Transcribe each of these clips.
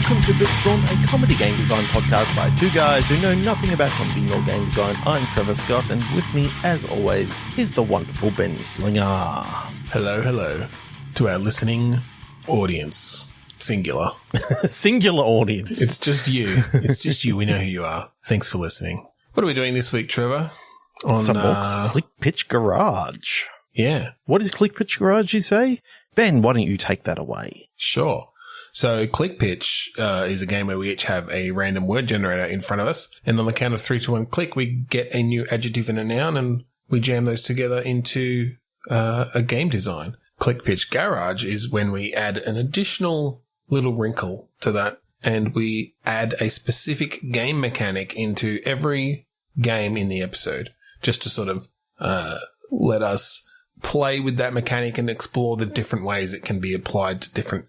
Welcome to Bitstorm, a comedy game design podcast by two guys who know nothing about comedy nor game design. I'm Trevor Scott, and with me, as always, is the wonderful Ben Slinger. Hello to our listening audience. Singular. Singular audience. It's just you. It's just you. We know who you are. Thanks for listening. What are we doing this week, Trevor? On some more Click Pitch Garage. Yeah. What is Click Pitch Garage, you say? Ben, why don't you take that away? Sure. So Click Pitch is a game where we each have a random word generator in front of us. And on the count of 3, 2, 1, click, we get a new adjective and a noun, and we jam those together into a game design. Click Pitch Garage is when we add an additional little wrinkle to that, and we add a specific game mechanic into every game in the episode, just to sort of let us play with that mechanic and explore the different ways it can be applied to different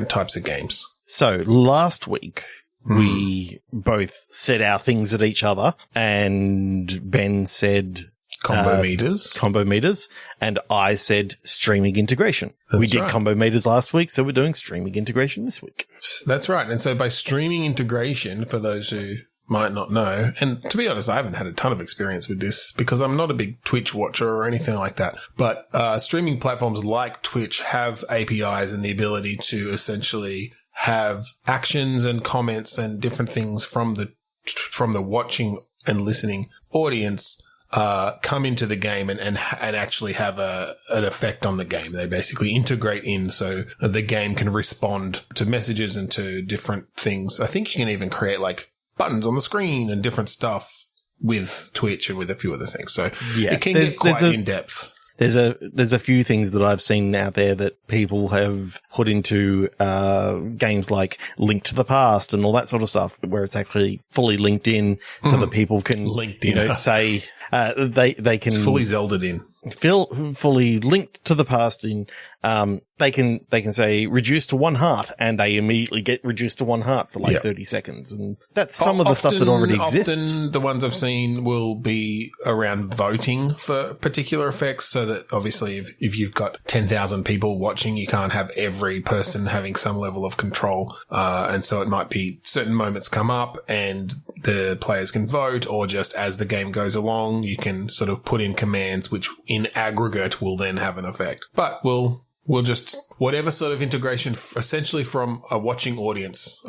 types of games. So last week, we both said our things at each other, and Ben said combo meters, and I said streaming integration. We did right. Combo meters last week, so we're doing streaming integration this week. That's right. And so by streaming integration, for those who might not know, and to be honest, I haven't had a ton of experience with this because I'm not a big Twitch watcher or anything like that. But streaming platforms like Twitch have APIs and the ability to essentially have actions and comments and different things from the watching and listening audience come into the game and actually have an effect on the game. They basically integrate in so the game can respond to messages and to different things. I think you can even create like buttons on the screen and different stuff with Twitch and with a few other things. So yeah, it can get quite in depth. There's a few things that I've seen out there that people have put into games like Link to the Past and all that sort of stuff, where it's actually fully linked in so that people can say they can it's fully Zelda'd in. Fully linked to the past in they can say reduce to 1 heart, and they immediately get reduced to 1 heart for 30 seconds, and that's some of the stuff that already exists. Often the ones I've seen will be around voting for particular effects, so that obviously if you've got 10,000 people watching, you can't have every person having some level of control, and so it might be certain moments come up and the players can vote, or just as the game goes along, you can sort of put in commands which in aggregate will then have an effect. But we'll just, whatever sort of integration essentially from a watching audience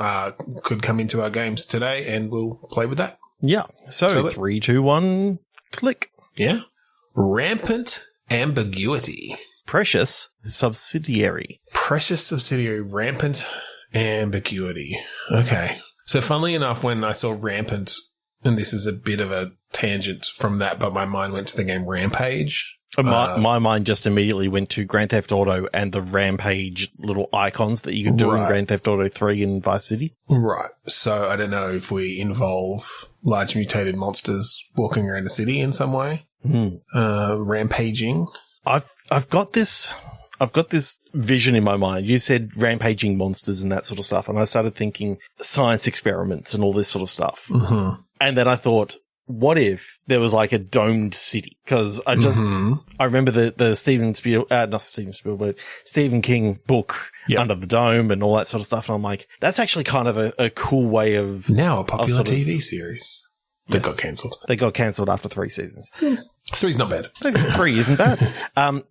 could come into our games today, and we'll play with that. Yeah. So 3, 2, 1, click. Yeah. Rampant ambiguity. Precious subsidiary. Rampant ambiguity. Okay. So funnily enough, when I saw rampant, and this is a bit of a tangent from that, but my mind went to the game Rampage. My mind just immediately went to Grand Theft Auto and the Rampage little icons that you could do in Grand Theft Auto 3 and Vice City. Right. So I don't know if we involve large mutated monsters walking around the city in some way. Rampaging. I've got this vision in my mind. You said rampaging monsters and that sort of stuff, and I started thinking science experiments and all this sort of stuff. Mm-hmm. And then I thought, what if there was like a domed city? Because I remember the Stephen King book, Under the Dome, and all that sort of stuff. And I'm like, that's actually kind of a cool way of now a popular TV series that got cancelled. They got cancelled after 3 seasons. 3's not bad. 3 isn't bad.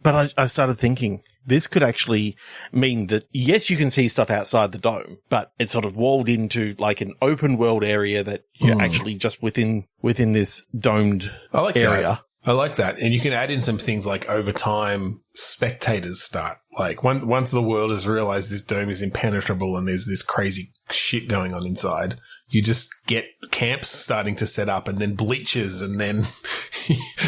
But I started thinking, this could actually mean that, yes, you can see stuff outside the dome, but it's sort of walled into like an open world area that you're actually just within this domed area. I like that. And you can add in some things like over time, spectators start. Like once the world has realized this dome is impenetrable and there's this crazy shit going on inside, you just get camps starting to set up and then bleachers and then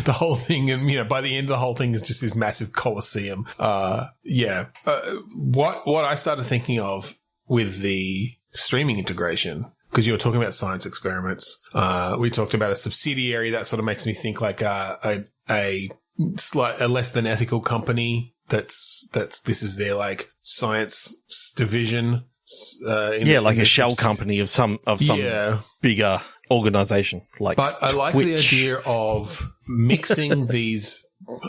the whole thing. And, by the end, the whole thing is just this massive coliseum. What I started thinking of with the streaming integration, because you were talking about science experiments, we talked about a subsidiary. That sort of makes me think like a less than ethical company this is their like science division. Like a shell company of some bigger organization. But I like the idea of mixing these.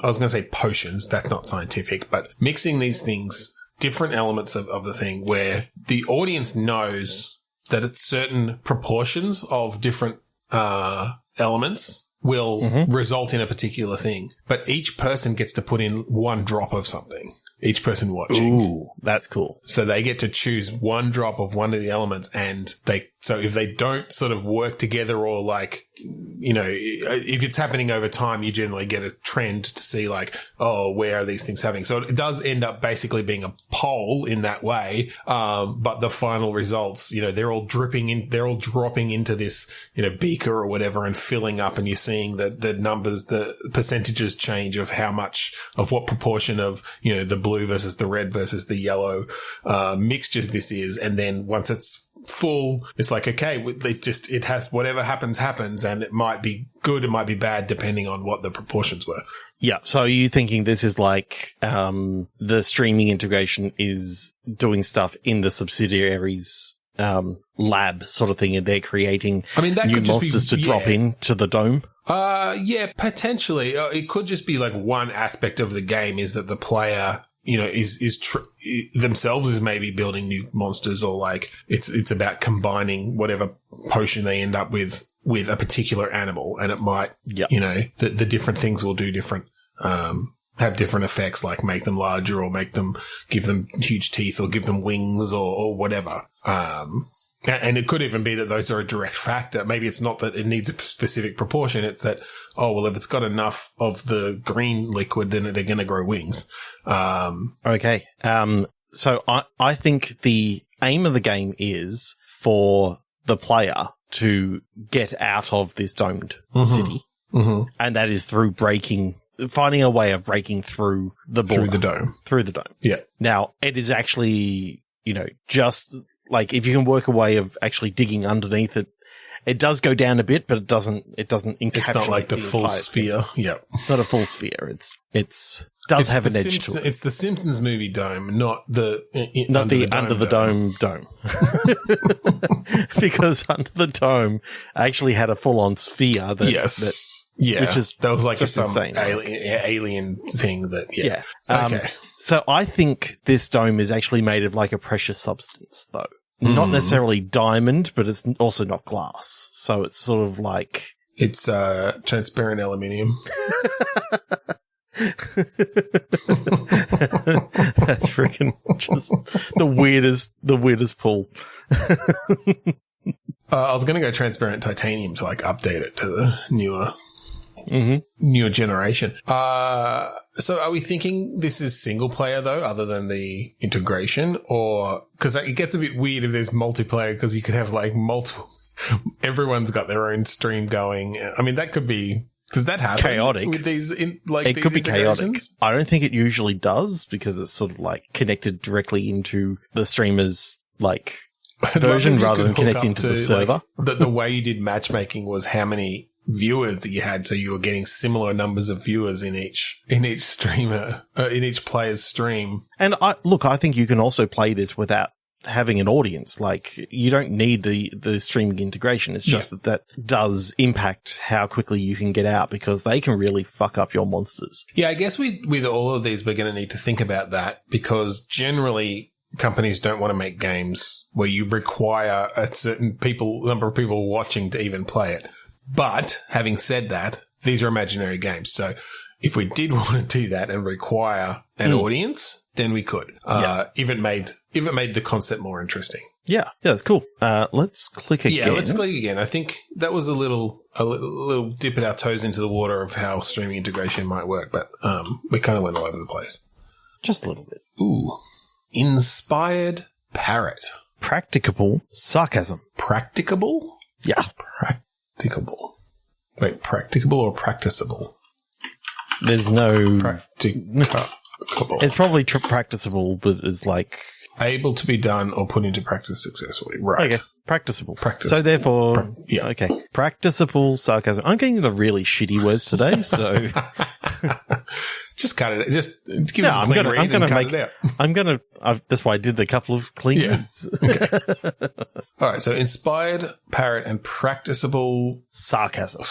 I was going to say potions. That's not scientific, but mixing these things different elements of the thing where the audience knows that it's certain proportions of different elements will result in a particular thing. But each person gets to put in one drop of something. Each person watching. Ooh, that's cool. So they get to choose one drop of one of the elements, and so if they don't sort of work together, or like, you know, if it's happening over time, you generally get a trend to see like, oh, where are these things happening? So it does end up basically being a poll in that way. But the final results, you know, they're all dropping into this, you know, beaker or whatever and filling up, and you're seeing the numbers, the percentages change of how much of what proportion of, you know, the blue versus the red versus the yellow mixtures this is. And then once it's full, it's like, okay, it has whatever happens, and it might be good, it might be bad, depending on what the proportions were. Yeah. So are you thinking this is like the streaming integration is doing stuff in the subsidiaries lab sort of thing, and they're creating new monsters to drop into the dome? Yeah, potentially. It could just be like one aspect of the game is that the player, you know, themselves is maybe building new monsters, or like it's about combining whatever potion they end up with a particular animal, and it might, you know, the different things will do different, have different effects, like make them larger, or give them huge teeth, or give them wings, or whatever. And it could even be that those are a direct factor. Maybe it's not that it needs a specific proportion. It's that, oh, well, if it's got enough of the green liquid, then they're going to grow wings. Okay. So I think the aim of the game is for the player to get out of this domed city. Mm-hmm. And that is through finding a way of breaking through the border. Through the dome. Yeah. Now, it is actually, you know, just like if you can work a way of actually digging underneath it, it does go down a bit, but it doesn't encapsulate. It's not like the full sphere. Yeah. It's not a full sphere. It's have an edge to it. It's the Simpsons movie dome, not the under the dome dome. Because Under the Dome actually had a full on sphere that which is that was like some insane, alien thing that okay. So I think this dome is actually made of like a precious substance, though. Not necessarily diamond, but it's also not glass. So it's sort of like... It's transparent aluminium. That's freaking just the weirdest pull. I was going to go transparent titanium to like update it to the newer generation. So are we thinking this is single player though, other than the integration, or because it gets a bit weird if there's multiplayer, because you could have like multiple. Everyone's got their own stream going. I mean, that could be. Does that happen? Chaotic. With these, it could be chaotic. I don't think it usually does, because it's sort of like connected directly into the streamer's like version rather than connecting to the server. Like, the way you did matchmaking was how many viewers that you had, so you were getting similar numbers of viewers in each streamer, in each player's stream. And I think you can also play this without having an audience. Like, you don't need the streaming integration. It's just that does impact how quickly you can get out, because they can really fuck up your monsters. Yeah, I guess with all of these, we're going to need to think about that, because generally companies don't want to make games where you require a certain number of people watching to even play it. But having said that, these are imaginary games. So if we did want to do that and require an audience, then we could. Yes. If it made the concept more interesting. Yeah, that's cool. Let's click again. Yeah, let's click again. I think that was a little dip our toes into the water of how streaming integration might work, but we kind of went all over the place. Just a little bit. Ooh. Inspired parrot. Practicable sarcasm. Practicable? Yeah. Practicable. Wait, practicable or practicable? There's no... Practicable. It's probably practicable, but it's like... Able to be done or put into practice successfully. Right. Okay. Practicable. So therefore... Okay. Practicable sarcasm. I'm getting the really shitty words today, so... Just cut it. Just give us a clean read and cut it out. That's why I did the couple of clean reads. Okay. All right. So inspired parrot and practicable sarcasm.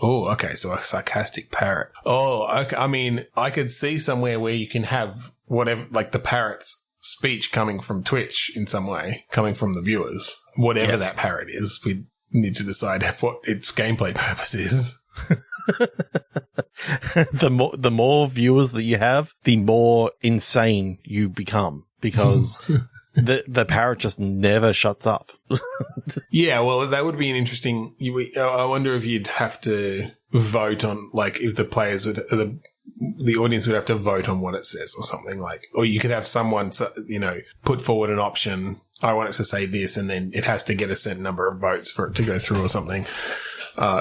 Oh, okay. So a sarcastic parrot. Oh, okay. I mean, I could see somewhere where you can have whatever, like the parrot's speech coming from Twitch in some way, coming from the viewers, whatever that parrot is. We need to decide what its gameplay purpose is. The more viewers that you have, the more insane you become, because the parrot just never shuts up. Yeah, well, that would be an interesting. I wonder if you'd have to vote on, like, if the players would, the audience would have to vote on what it says or something, like, or you could have someone, put forward an option. I want it to say this, and then it has to get a certain number of votes for it to go through or something.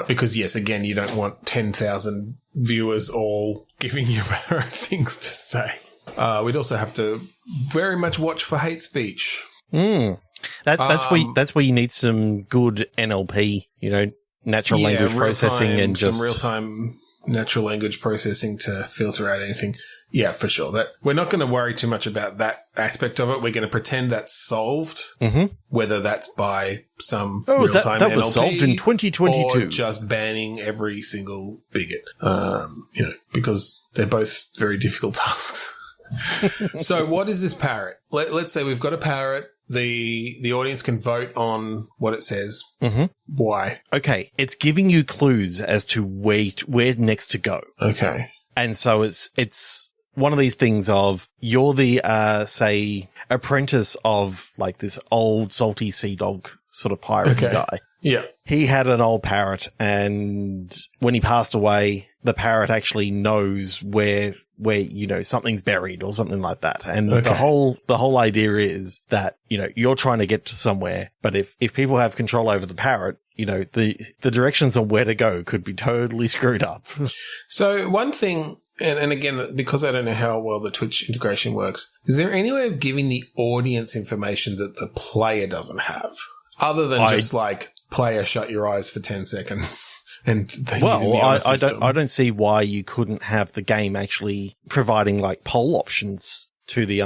Because yes, again, you don't want 10,000 viewers all giving you things to say. We'd also have to very much watch for hate speech. That's where you need some good NLP, natural language processing, and just some real-time natural language processing to filter out anything. Yeah, for sure. That we're not going to worry too much about that aspect of it. We're going to pretend that's solved, whether that's by some real-time that NLP was solved in 2022, or just banning every single bigot. Because they're both very difficult tasks. So, what is this parrot? Let's say we've got a parrot. The audience can vote on what it says. Why? Okay, it's giving you clues as to where next to go. Okay, and so it's one of these things of you're the say apprentice of like this old salty sea dog sort of pirate guy. Yeah, he had an old parrot, and when he passed away, the parrot actually knows where something's buried or something like that. And the whole idea is that, you're trying to get to somewhere, but if people have control over the parrot, the directions on where to go could be totally screwed up. So one thing, and again, because I don't know how well the Twitch integration works, is there any way of giving the audience information that the player doesn't have? Other than just like, player, shut your eyes for 10 seconds. I don't see why you couldn't have the game actually providing like poll options to the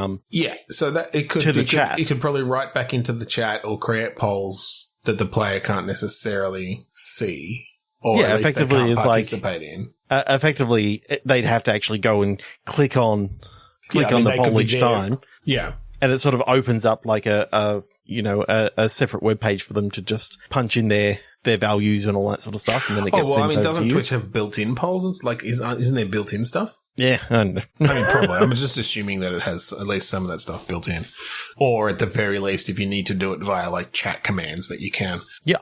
so that it could to the chat. You could probably write back into the chat or create polls that the player can't necessarily see, or at least they can't participate in. Effectively, they'd have to actually go and click on the poll each time. Yeah, and it sort of opens up like a separate web page for them to just punch in their values and all that sort of stuff, and then it gets sent over to you. Doesn't Twitch have built-in polls? Like, isn't there built-in stuff? Yeah, I know. Probably. I'm just assuming that it has at least some of that stuff built in, or at the very least, if you need to do it via like chat commands, that you can. Yeah.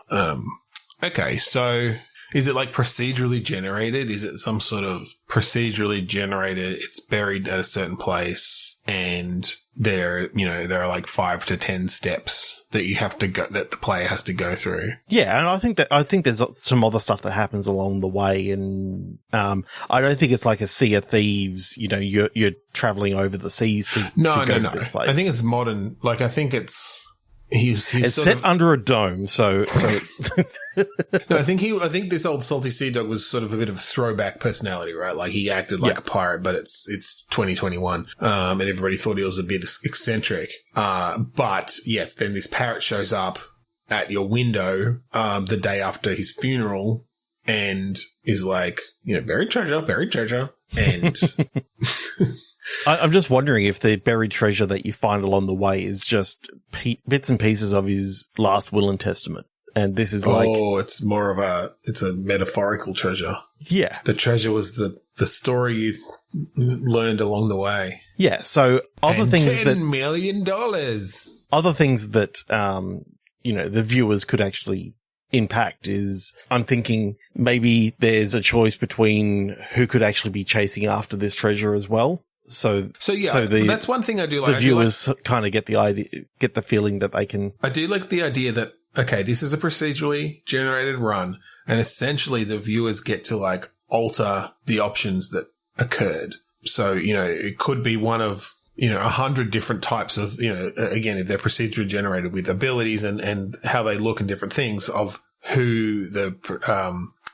Okay, so is it like procedurally generated? Is it some sort of procedurally generated? It's buried at a certain place, and there are like 5 to 10 steps that you have to go, that the player has to go through. Yeah, and I think there's some other stuff that happens along the way, and I don't think it's like a Sea of Thieves. You're traveling over the seas to go to this place. I think it's modern. Like, I think it's it's set under a dome, so it's. No, I think this old salty sea dog was sort of a bit of a throwback personality, right? Like, he acted like a pirate, but it's 2021, and everybody thought he was a bit eccentric. But yes, then this parrot shows up at your window the day after his funeral and is like, buried treasure, and. I'm just wondering if the buried treasure that you find along the way is just bits and pieces of his last will and testament. And this is like... Oh, it's more of it's a metaphorical treasure. Yeah. The treasure was the story you learned along the way. Yeah, so other things $10 million. Other things that, the viewers could actually impact is, I'm thinking maybe there's a choice between who could actually be chasing after this treasure as well. So that's one thing I do like. The viewers kind of get the feeling that they can. I do like the idea that, okay, this is a procedurally generated run, and essentially the viewers get to like alter the options that occurred. So, it could be one of, 100 different types of, again, if they're procedurally generated with abilities and how they look and different things of who the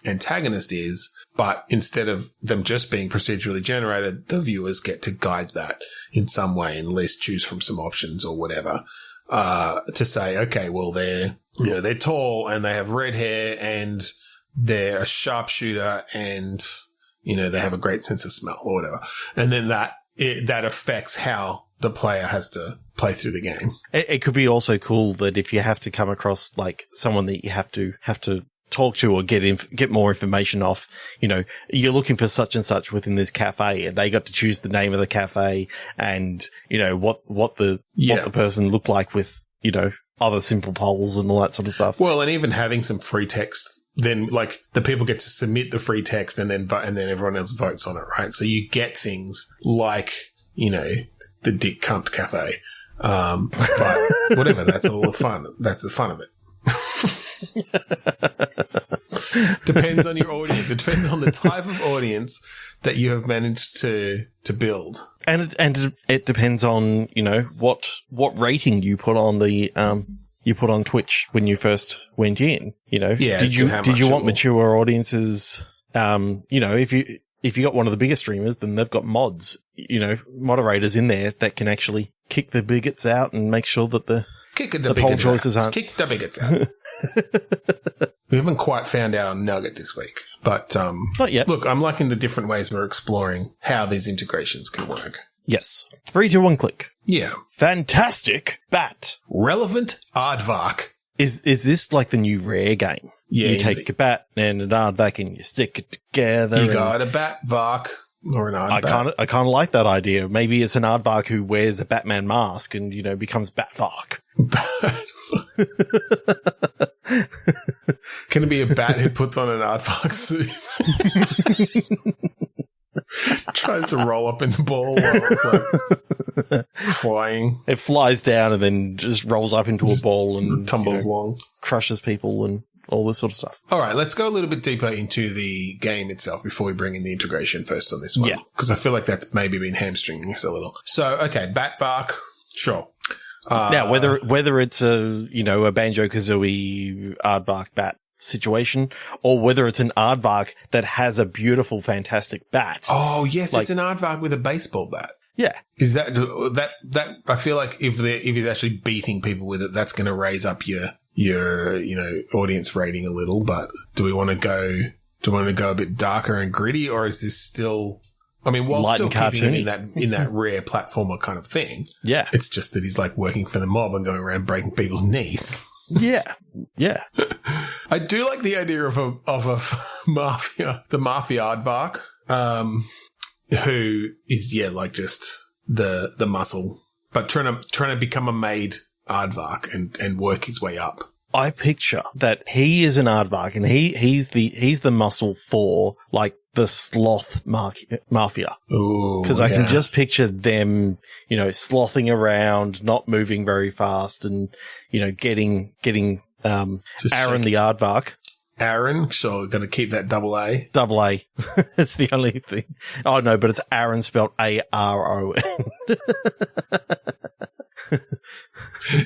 antagonist is. But instead of them just being procedurally generated, the viewers get to guide that in some way and at least choose from some options or whatever, to say, okay, well, they're tall and they have red hair and they're a sharpshooter and, they have a great sense of smell or whatever. And then that that affects how the player has to play through the game. It could be also cool that if you have to come across like someone that you have to talk to or get more information off, you're looking for such and such within this cafe, and they got to choose the name of the cafe and, what the person looked like with, other simple polls and all that sort of stuff. Well, and even having some free text, then like the people get to submit the free text and then everyone else votes on it, right? So you get things like, the Dick Cunt Cafe. But whatever, that's all the fun. That's the fun of it. Depends on your audience. It depends on the type of audience that you have managed to build. And it depends on, what rating you put on the, you put on Twitch when you first went in, Yeah, did you want mature audiences? If you got one of the bigger streamers, then they've got mods, moderators in there that can actually kick the bigots out and make sure that the poll choices aren't. Kick the bigots out. We haven't quite found our nugget this week, but not yet. Look, I'm liking the different ways we're exploring how these integrations can work. Yes. 3, 2, 1 click. Yeah. Fantastic bat. Relevant aardvark. Is this like the new Rare game? Yeah. You take a bat and an aardvark and you stick it together. You got a Batvark or an aardvark. I kind of like that idea. Maybe it's an aardvark who wears a Batman mask and, becomes Batvark. Can it be a bat who puts on an aardvark suit? Tries to roll up in the ball while it's like flying. It flies down and then just rolls up into a ball and tumbles along, crushes people and all this sort of stuff. All right, let's go a little bit deeper into the game itself before we bring in the integration first on this one. Yeah. Because I feel like that's maybe been hamstringing us a little. So, okay, Batvark, sure. Now, whether it's a Banjo-Kazooie aardvark bat situation, or whether it's an aardvark that has a beautiful, fantastic bat. Oh, yes, it's an aardvark with a baseball bat. Yeah. Is that I feel like if he's actually beating people with it, that's going to raise up your audience rating a little, but do we want to go a bit darker and gritty, or is this still, while light still and keeping it cartoony in that rare platformer kind of thing? Yeah. It's just that he's like working for the mob and going around breaking people's knees. Yeah. Yeah. I do like the idea of a mafia, the mafia aardvark, who is, like just the muscle, but trying to become a made aardvark and work his way up. I picture that he is an aardvark and he's the muscle for like the Sloth mafia. Because I can just picture them, slothing around, not moving very fast, and getting Aaron the aardvark. Aaron, sure, got to keep that double A. Double A. It's the only thing. Oh no, but it's Aaron spelled ARON.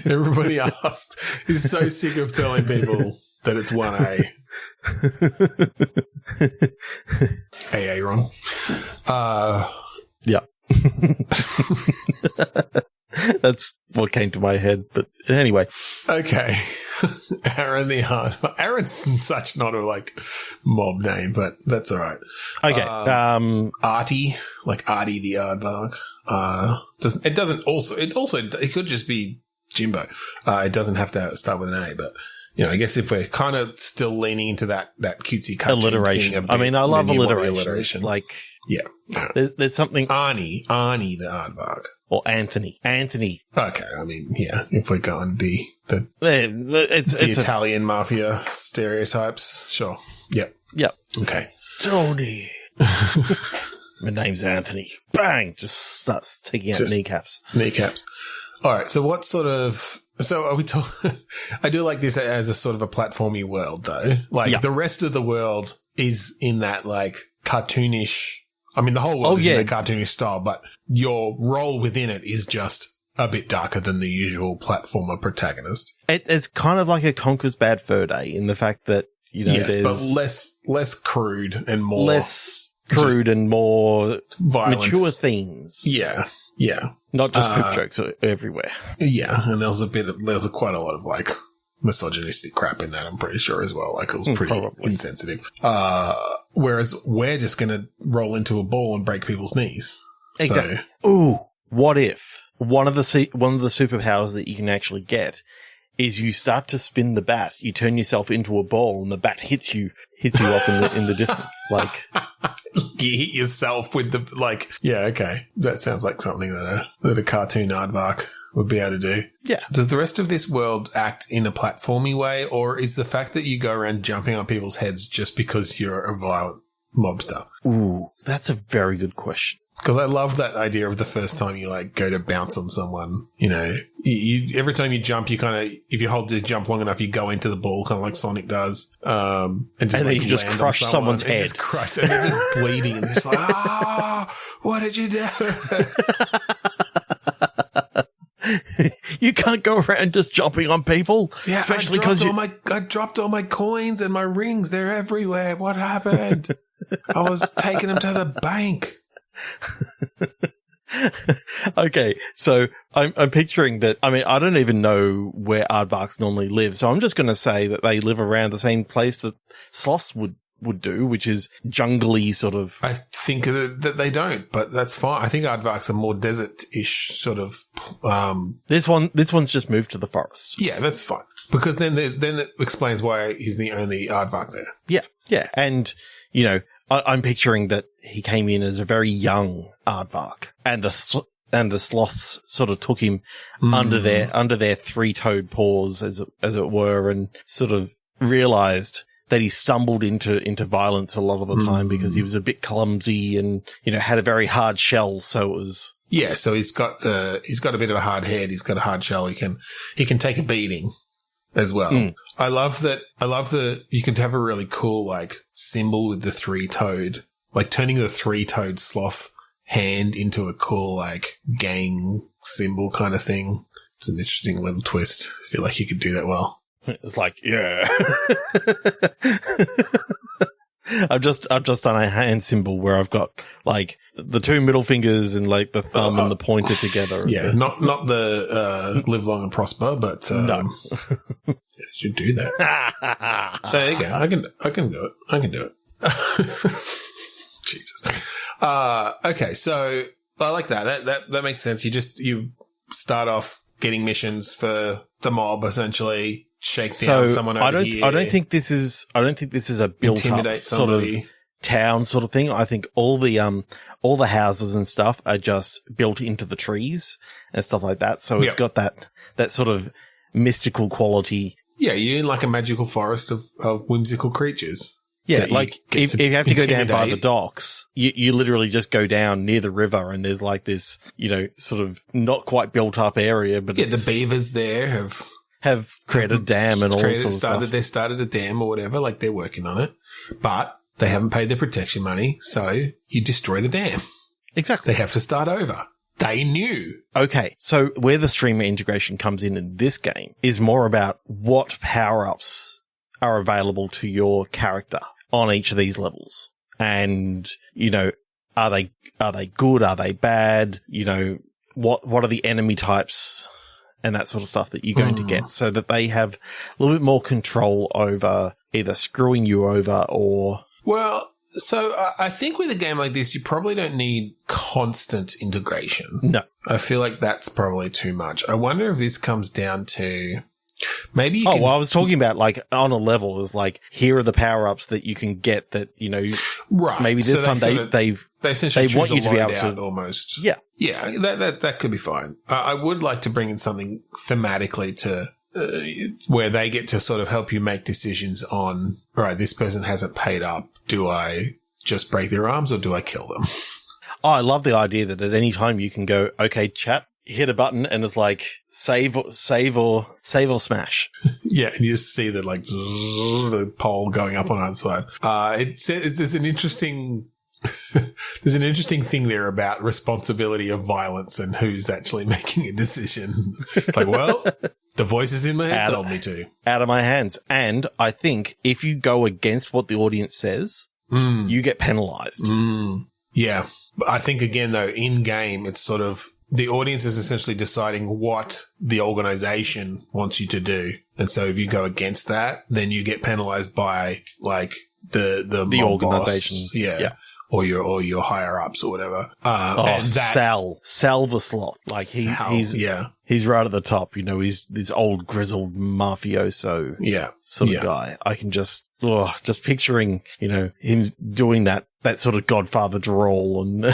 Everybody asked. He's so sick of telling people that it's 1A. Aaron. Yeah. That's what came to my head. But anyway. Okay. Aaron the Hard. Aaron's such not a mob name, but that's all right. Okay. Artie, like Artie the Aardvark. It could just be Jimbo. It doesn't have to start with an A, but I guess if we're kind of still leaning into that cutesy cartoon alliteration. thing I mean, I love alliteration. Yeah. There's something. Arnie the Aardvark. Or Anthony. Okay, if we're going it's Italian mafia stereotypes, sure. Yep. Okay. Tony. My name's Anthony. Bang! Just starts taking out kneecaps. All right, so what sort of... So are we talking... I do like this as a sort of a platformy world, though. The rest of the world is in that, cartoonish... the whole world is in a cartoonish style, but your role within it is just a bit darker than the usual platformer protagonist. It's kind of like a Conker's Bad Fur Day in the fact that, there's... but less crude and more... Less crude and more violence. Mature themes. Yeah. Not just poop jokes everywhere. Yeah, and there was quite a lot of, misogynistic crap in that, I'm pretty sure, as well. It was pretty insensitive. Whereas we're just going to roll into a ball and break people's knees. Exactly. So. Ooh, what if one of the superpowers that you can actually get is you start to spin the bat, you turn yourself into a ball, and the bat hits you off in the distance. Like you hit yourself with the Yeah, okay, that sounds like something that a cartoon aardvark would be able to do. Yeah. Does the rest of this world act in a platformy way, or is the fact that you go around jumping on people's heads just because you're a violent mobster? Ooh, that's a very good question. Because I love that idea of the first time you go to bounce on someone, you every time you jump, you kind of, if you hold the jump long enough, you go into the ball, kind of like Sonic does. And then you just crush someone's head. And they're just bleeding and they're just like, what did you do? You can't go around just jumping on people. Yeah, especially because I dropped all my coins and my rings. They're everywhere. What happened? I was taking them to the bank. Okay, so I'm picturing that. I mean, I don't even know where aardvarks normally live, so I'm just going to say that they live around the same place that sloths would do, which is jungly sort of. I think that they don't, but that's fine. I think aardvarks are more desert-ish sort of. This one's just moved to the forest. Yeah, that's fine, because then it explains why he's the only aardvark there. Yeah, and I'm picturing that he came in as a very young aardvark, and the sloths sort of took him under their three-toed paws, as it were, and sort of realized that he stumbled into violence a lot of the time because he was a bit clumsy and had a very hard shell. So it was so he's got a bit of a hard head. He's got a hard shell. He can take a beating as well. I love that you can have a really cool symbol with the three-toed, turning the three-toed sloth hand into a cool gang symbol kind of thing. It's an interesting little twist. I feel like you could do that well. It's yeah. I've just done a hand symbol where I've got the two middle fingers and the thumb and the pointer together. Yeah, not the live long and prosper, but no. You should do that. There you go. I can do it. I can do it. Jesus. Okay, so I like that. That makes sense. You start off getting missions for the mob, essentially. Shake down someone over here. I don't think this is a built up sort of town sort of thing. I think all the houses and stuff are just built into the trees and stuff like that. So it's got that sort of mystical quality. Yeah, you're in a magical forest of whimsical creatures. Yeah, if you have to go down by the docks, you literally just go down near the river and there's this, sort of not quite built up area, but the beavers there have created a dam and all sorts of stuff. They started a dam or whatever, they're working on it, but they haven't paid their protection money, so you destroy the dam. Exactly. They have to start over. They knew. Okay, so where the streamer integration comes in this game is more about what power-ups are available to your character on each of these levels. And, are they good? Are they bad? What are the enemy types and that sort of stuff that you're going to get, so that they have a little bit more control over either screwing you over or... Well, so I think with a game like this, you probably don't need constant integration. No. I feel like that's probably too much. I wonder if this comes down to... Maybe you can... I was talking about on a level is here are the power-ups that you can get that, right. Maybe this time they essentially want you to be able to almost. Yeah. Yeah, that could be fine. I would like to bring in something thematically to where they get to sort of help you make decisions on, all right, this person hasn't paid up. Do I just break their arms or do I kill them? Oh, I love the idea that at any time you can go, okay, chat, hit a button and it's save or smash. Yeah, and you just see the pole going up on either side. There's an interesting thing there about responsibility of violence and who's actually making a decision. It's well, the voices in my head told me to. Out of my hands. And I think if you go against what the audience says, you get penalized. Yeah. But I think, again, though, in-game, it's sort of the audience is essentially deciding what the organization wants you to do. And so if you go against that, then you get penalized by, the organization. Yeah. your higher ups or whatever. Sal the Sloth. Like he's right at the top. You know, he's this old grizzled mafioso sort of guy. I can just picturing, you know, him doing that sort of Godfather drawl, and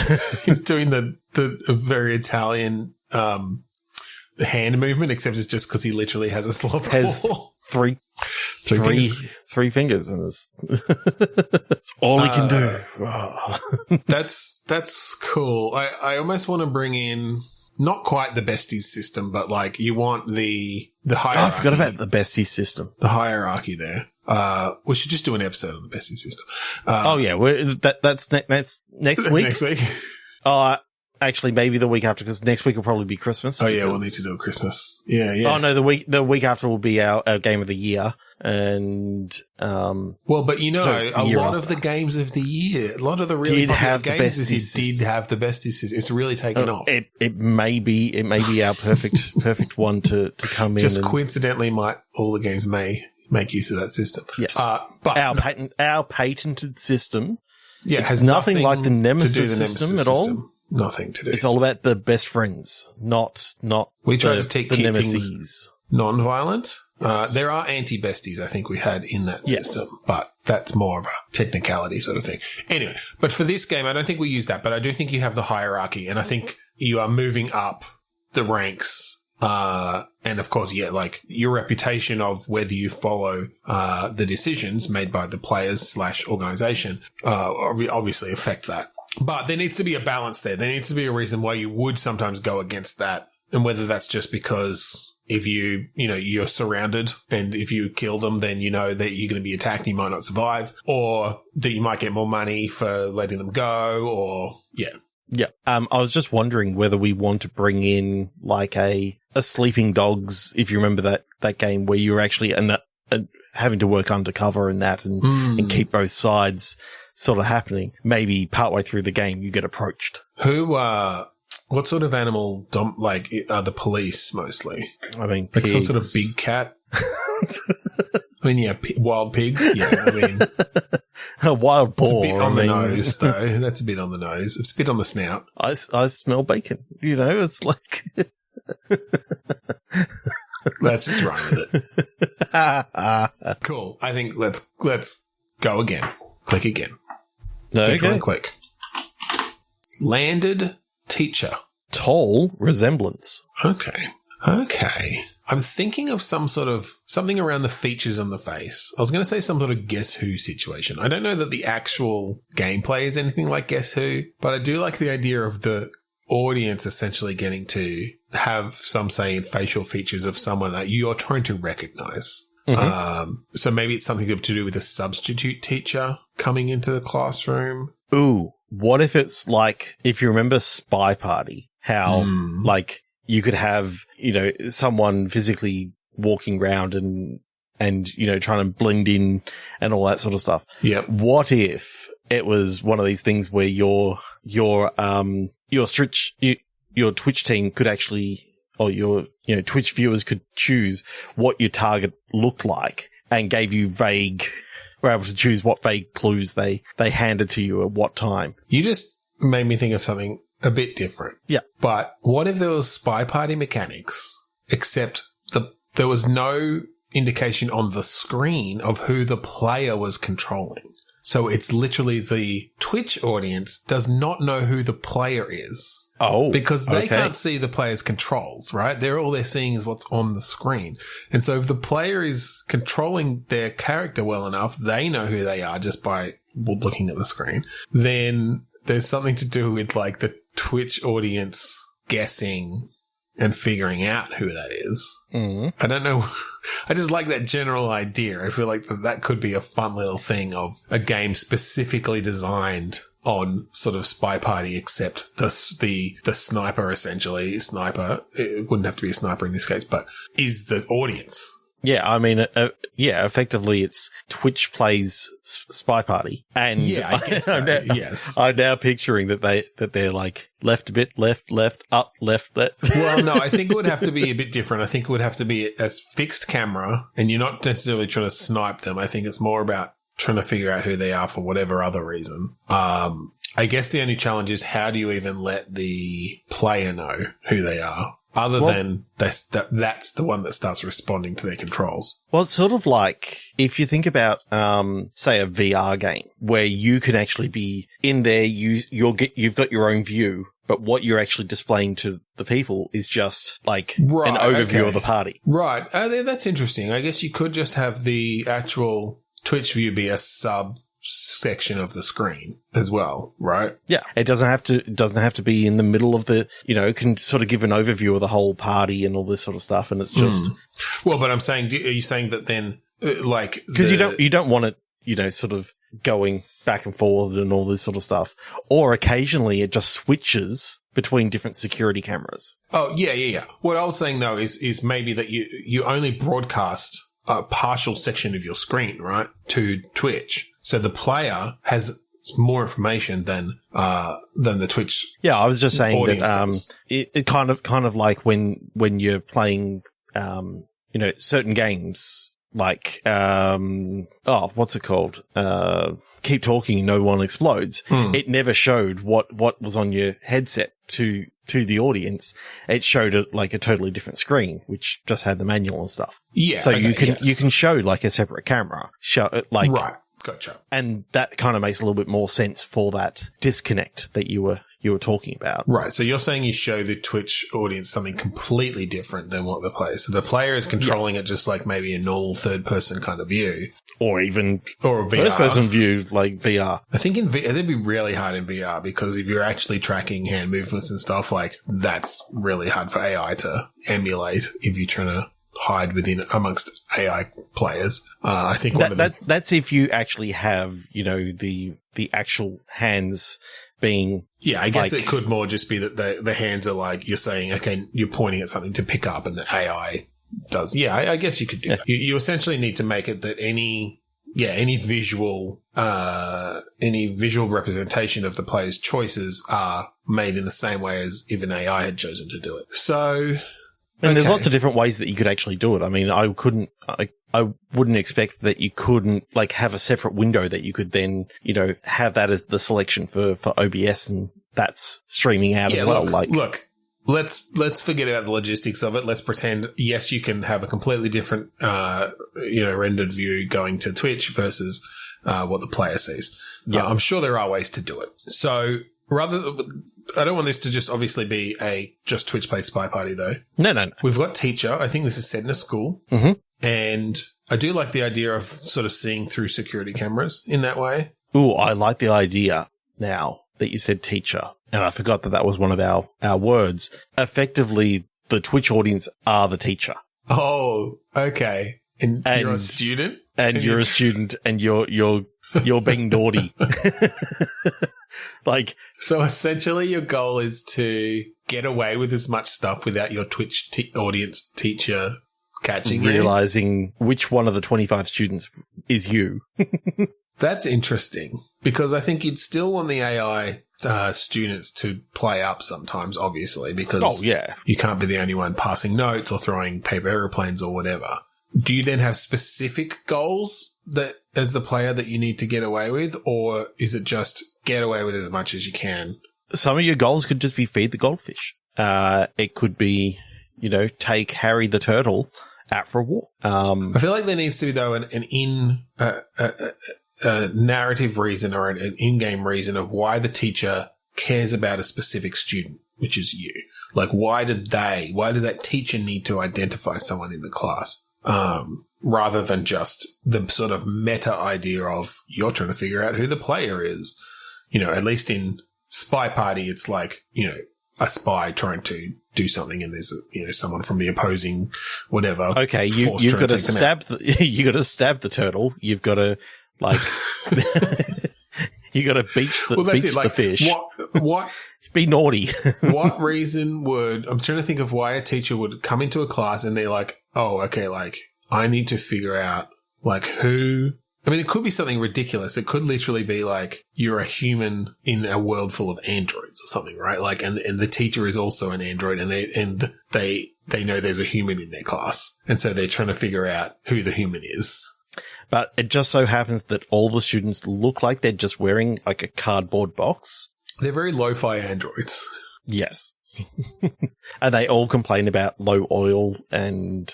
he's doing the very Italian hand movement, except it's just because he literally has a sloth ball. Three fingers, and it's all he can do. That's cool. I almost want to bring in not quite the besties system, but like you want the hierarchy. I forgot about the besties system. The hierarchy there. We should just do an episode on the besties system. That's next week. Next week. Actually, maybe the week after, because next week will probably be Christmas. Oh yeah, we'll need to do a Christmas. Yeah. Oh no, the week after will be our game of the year, and but you know, a lot of the games of the year, a lot of the really popular games this year did have the besties system. It's really taken off. It may be our perfect one to come in. Just coincidentally, all the games may make use of that system. Yes, but our patented system, has nothing like the Nemesis system at all. Nothing to do. It's all about the best friends, not. We try to keep nemesis. Things non-violent. Yes. There are anti-besties, I think we had in that system, but that's more of a technicality sort of thing. Anyway, but for this game, I don't think we use that, but I do think you have the hierarchy, and I think you are moving up the ranks. And of course, like your reputation of whether you follow the decisions made by the players / organization obviously affect that. But there needs to be a balance there. There needs to be a reason why you would sometimes go against that. And whether that's just because if you're surrounded, and if you kill them, then you know that you're going to be attacked and you might not survive, or that you might get more money for letting them go, or Yeah. I was just wondering whether we want to bring in like a Sleeping Dogs, if you remember that game where you were actually having to work undercover in that and keep both sides sort of happening. Maybe partway through the game you get approached. What sort of animal are the police mostly? I mean, like some sort of big cat. I mean, wild pigs. Yeah, I mean, a wild boar. It's a bit on the nose, though. That's a bit on the nose. It's a bit on the snout. I smell bacon. You know, it's like. Let's just run with it. Cool. I think let's go again. Click again. Okay. Click. Landed teacher. Tall resemblance. Okay. I'm thinking of something around the features on the face. I was going to say some sort of Guess Who situation. I don't know that the actual gameplay is anything like Guess Who, but I do like the idea of the audience essentially getting to have some say in facial features of someone that you're trying to recognize. Mm-hmm. So maybe it's something to do with a substitute teacher coming into the classroom. Ooh, what if it's like, if you remember Spy Party, how like you could have, you know, someone physically walking around and, you know, trying to blend in and all that sort of stuff. Yep. What if it was one of these things where your Twitch team could actually, or your, you know, Twitch viewers could choose what your target looked like and gave you were able to choose what vague clues they handed to you at what time. You just made me think of something a bit different. Yeah. But what if there was Spy Party mechanics, except there was no indication on the screen of who the player was controlling? So it's literally the Twitch audience does not know who the player is. Oh, because they can't see the player's controls, right? All they're seeing is what's on the screen. And so if the player is controlling their character well enough, they know who they are just by looking at the screen. Then there's something to do with like the Twitch audience guessing and figuring out who that is. I don't know. I just like that general idea. I feel like that could be a fun little thing of a game specifically designed on sort of Spy Party, except the sniper, essentially. Sniper, it wouldn't have to be a sniper in this case, but is the audience. Yeah, I mean, effectively it's Twitch plays Spy Party. And yeah, I guess so. Yes. I'm now picturing that they're like left a bit, left, up, left. Well, no, I think it would have to be a bit different. I think it would have to be a fixed camera, and you're not necessarily trying to snipe them. I think it's more about trying to figure out who they are for whatever other reason. I guess the only challenge is how do you even let the player know who they are? Other than that's the one that starts responding to their controls. Well, it's sort of like if you think about, say, a VR game where you can actually be in there, you've got your own view, but what you're actually displaying to the people is just like an overview of the party. Right. That's interesting. I guess you could just have the actual Twitch view be a subsection of the screen as well, right? Yeah. It doesn't have to be in the middle of the, it can sort of give an overview of the whole party and all this sort of stuff. And it's just. Well, but I'm saying, are you saying that then, like. Because you don't want it, sort of going back and forth and all this sort of stuff. Or occasionally it just switches between different security cameras. Oh, yeah. What I was saying though is maybe that you only broadcast a partial section of your screen, right, to Twitch. So the player has more information than the Twitch. Yeah, I was just saying that it kind of like when you're playing certain games like what's it called? Keep Talking, No One Explodes. It never showed what was on your headset to the audience. It showed it like a totally different screen, which just had the manual and stuff. Yeah. So you can show like a separate camera. Right. Gotcha. And that kind of makes a little bit more sense for that disconnect that you were talking about. Right. So you're saying you show the Twitch audience something completely different than what the player. So the player is controlling it just like maybe a normal third person kind of view. Or a VR. First person view like VR. I think it'd be really hard in VR because if you're actually tracking hand movements and stuff, like that's really hard for AI to emulate if you're trying to hide amongst AI players. I think that's if you actually have, the actual hands being. Yeah, I guess it could more just be that the hands are like you're saying, okay, you're pointing at something to pick up and the AI does. Yeah, I guess you could do that. You essentially need to make it that any visual representation of the player's choices are made in the same way as if an AI had chosen to do it. So. And there's lots of different ways that you could actually do it. I mean, I wouldn't expect that you couldn't like have a separate window that you could then, have that as the selection for OBS and that's streaming out as well. Look, let's forget about the logistics of it. Let's pretend, yes, you can have a completely different, rendered view going to Twitch versus, what the player sees. Yeah. I'm sure there are ways to do it. So I don't want this to just obviously be a just Twitch Play Spy Party, though. No. We've got teacher. I think this is set in a school. Mm-hmm. And I do like the idea of sort of seeing through security cameras in that way. Ooh, I like the idea now that you said teacher. And I forgot that was one of our words. Effectively, the Twitch audience are the teacher. Oh, okay. And you're a student? And you're a student and you're being naughty. So essentially your goal is to get away with as much stuff without your Twitch audience teacher catching realizing which one of the 25 students is you. That's interesting because I think you'd still want the AI students to play up sometimes, obviously, because you can't be the only one passing notes or throwing paper airplanes or whatever. Do you then have specific goals that as the player that you need to get away with, or is it just get away with as much as you can? Some of your goals could just be feed the goldfish. It could be, take Harry the turtle out for a walk. I feel like there needs to be though a narrative reason or an in-game reason of why the teacher cares about a specific student, which is you. Like, why does that teacher need to identify someone in the class? Rather than just the sort of meta idea of you're trying to figure out who the player is. At least in Spy Party, it's like, a spy trying to do something and there's, someone from the opposing whatever. Okay, you've got to stab the turtle. You've got to, you got to beach the fish. What? Be naughty. What reason I'm trying to think of why a teacher would come into a class and they're like, oh, okay, I need to figure out, who... I mean, it could be something ridiculous. It could literally be you're a human in a world full of androids or something, right? And the teacher is also an android and they know there's a human in their class. And so they're trying to figure out who the human is. But it just so happens that all the students look like they're just wearing a cardboard box. They're very lo-fi androids. Yes. And they all complain about low oil and,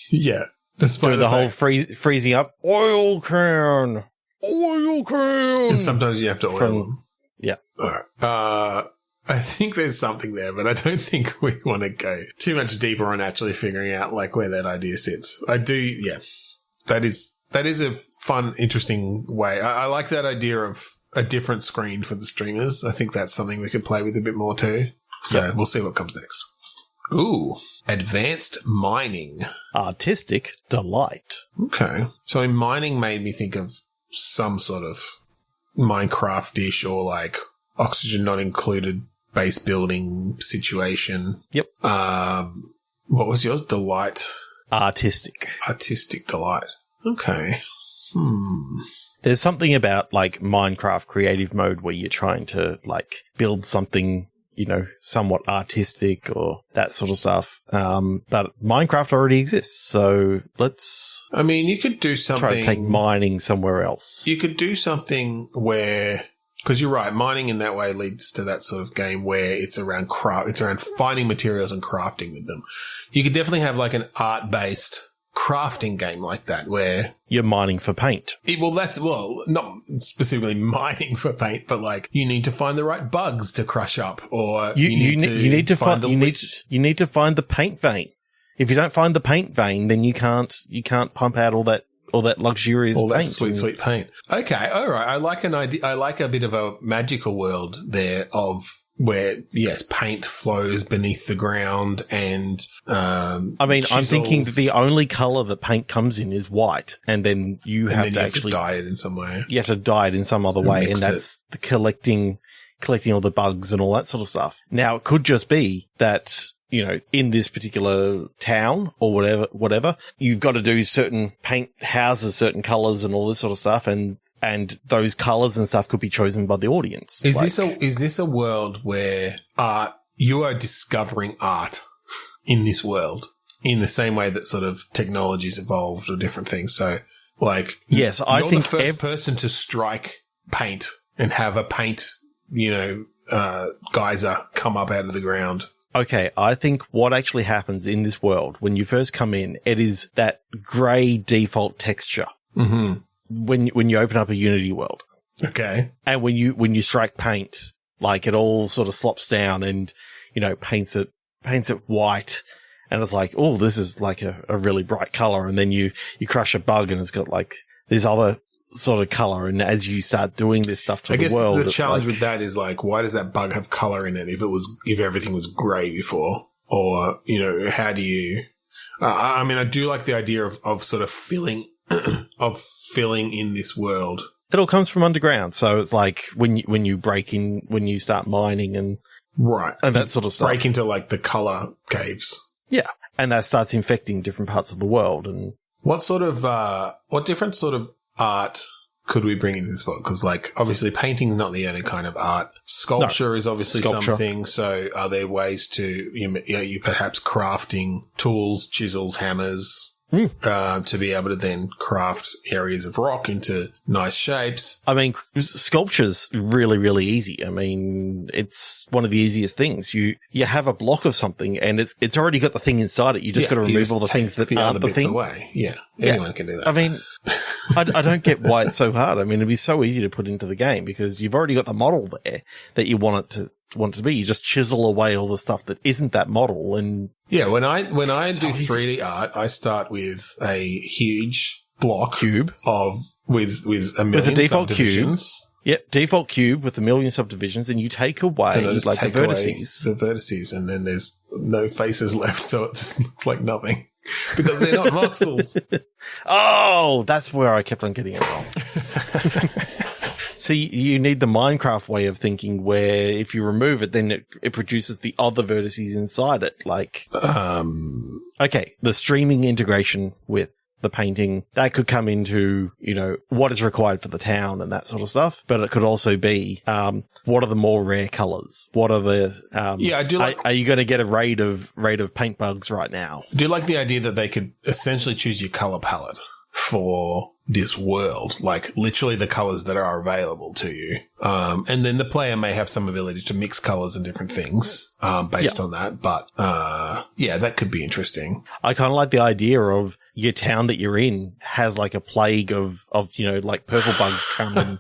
Yeah. Despite the whole freezing up. Oil can. And sometimes you have to oil them. Yeah. All right. I think there's something there, but I don't think we want to go too much deeper on actually figuring out like where that idea sits. I do, yeah. That is a fun, interesting way. I like that idea of a different screen for the streamers. I think that's something we could play with a bit more too. So We'll see what comes next. Ooh, advanced mining. Artistic delight. Okay. So mining made me think of some sort of Minecraft-ish or like oxygen not included base building situation. Yep. What was yours? Delight. Artistic delight. Okay. There's something about like Minecraft creative mode where you're trying to like build something, somewhat artistic or that sort of stuff. But Minecraft already exists, so you could do something. Try to take mining somewhere else. You could do something where, because you're right, mining in that way leads to that sort of game where it's around it's around finding materials and crafting with them. You could definitely have like an art-based crafting game like that where you're mining for paint. Not specifically mining for paint, but like you need to find the right bugs to crush up, or you need to find the paint vein. If you don't find the paint vein, then you can't pump out all that luxurious paint. That sweet paint. Okay, all right. I like an idea. I like a bit of a magical world there of where, yes, paint flows beneath the ground and, I'm thinking that the only color that paint comes in is white, and then you have to dye it in some way. You have to dye it in some other way, and that's the collecting all the bugs and all that sort of stuff. Now, it could just be that, in this particular town or whatever, you've got to do certain paint houses, certain colors and all this sort of stuff, and those colors and stuff could be chosen by the audience. Is this a world where you are discovering art in this world in the same way that sort of technology's evolved or different things? So, like, yes, I think the first person to strike paint and have a paint, geyser come up out of the ground. Okay, I think what actually happens in this world when you first come in, it is that grey default texture. Mm-hmm. When you open up a Unity world. Okay. And when you strike paint, like it all sort of slops down and, paints it white. And it's like, oh, this is like a really bright color. And then you crush a bug and it's got like this other sort of color. And as you start doing this stuff to the world. The challenge with that is like, why does that bug have color in it if everything was gray before? Or, how do you, I do like the idea of sort of filling in this world. It all comes from underground, so it's like when you break in, when you start mining and right and that sort of stuff. Break into like the color caves. Yeah, and that starts infecting different parts of the world. And what different sort of art could we bring into this world? Because like obviously painting is not the only kind of art. Sculpture is obviously something. So are there ways to you perhaps crafting tools, chisels, hammers? To be able to then craft areas of rock into nice shapes. Sculpture's really, really easy. It's one of the easiest things. You have a block of something and it's already got the thing inside it. You just got to remove all the things that aren't the thing. Away. Yeah. Anyone can do that. I don't get why it's so hard. It'd be so easy to put into the game because you've already got the model there that you want it to be. You just chisel away all the stuff that isn't that model. And yeah, when I do 3D art, I start with a huge block cube with a million subdivisions. Yep, default cube with a million subdivisions. Then you take away the vertices, and then there's no faces left, so it just looks like nothing because they're not voxels. Oh, that's where I kept on getting it wrong. See, you need the Minecraft way of thinking where if you remove it, then it produces the other vertices inside it. Like, okay, the streaming integration with the painting, that could come into, what is required for the town and that sort of stuff. But it could also be, what are the more rare colors? What are the, I do like, are you going to get a raid of paint bugs right now? Do you like the idea that they could essentially choose your color palette? for this world, like literally the colors that are available to you. And then the player may have some ability to mix colors and different things based on that. But that could be interesting. I kind of like the idea of your town that you're in has like a plague of like purple bugs come and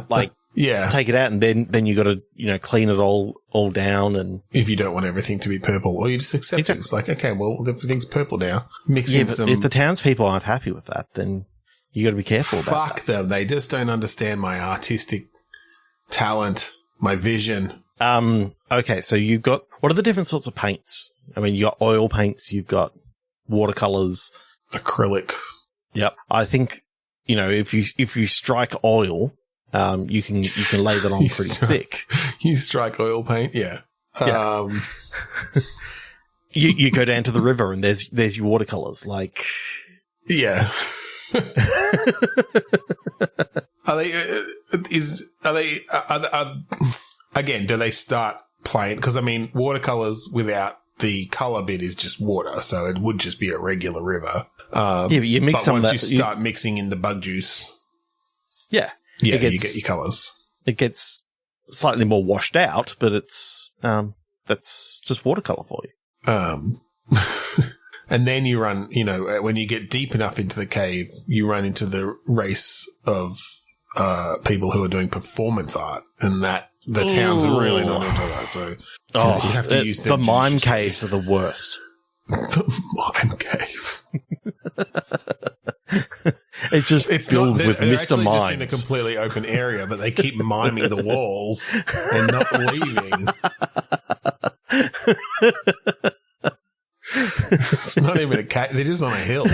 like take it out, and then you got to clean it all down. And if you don't want everything to be purple, or you just accept it, it's like, okay, well, everything's purple now. Mixing but if the townspeople aren't happy with that, then you got to be careful about that. Fuck them. They just don't understand my artistic talent, my vision. Okay, so you've got, what are the different sorts of paints? I mean, you got oil paints, you've got watercolors, acrylic. Yep. I think, if you strike oil, you can lay that on pretty thick. You strike oil paint, yeah. You go down to the river and there's your watercolors, like. Yeah. Again, do they start playing? Because, I mean, watercolors without the color bit is just water, so it would just be a regular river. But you mix but some once of that, you start mixing in the bug juice. Yeah. Yeah, you get your colours. It gets slightly more washed out, but it's that's just watercolor for you. And then you run, when you get deep enough into the cave, you run into the race of people who are doing performance art, and that the towns are really not into that. So you have to use the mime caves are the worst. The mime caves. It's filled with Mr. Mimes. Just in a completely open area, but they keep miming the walls and not leaving. It's not even a cave. They're just on a hill.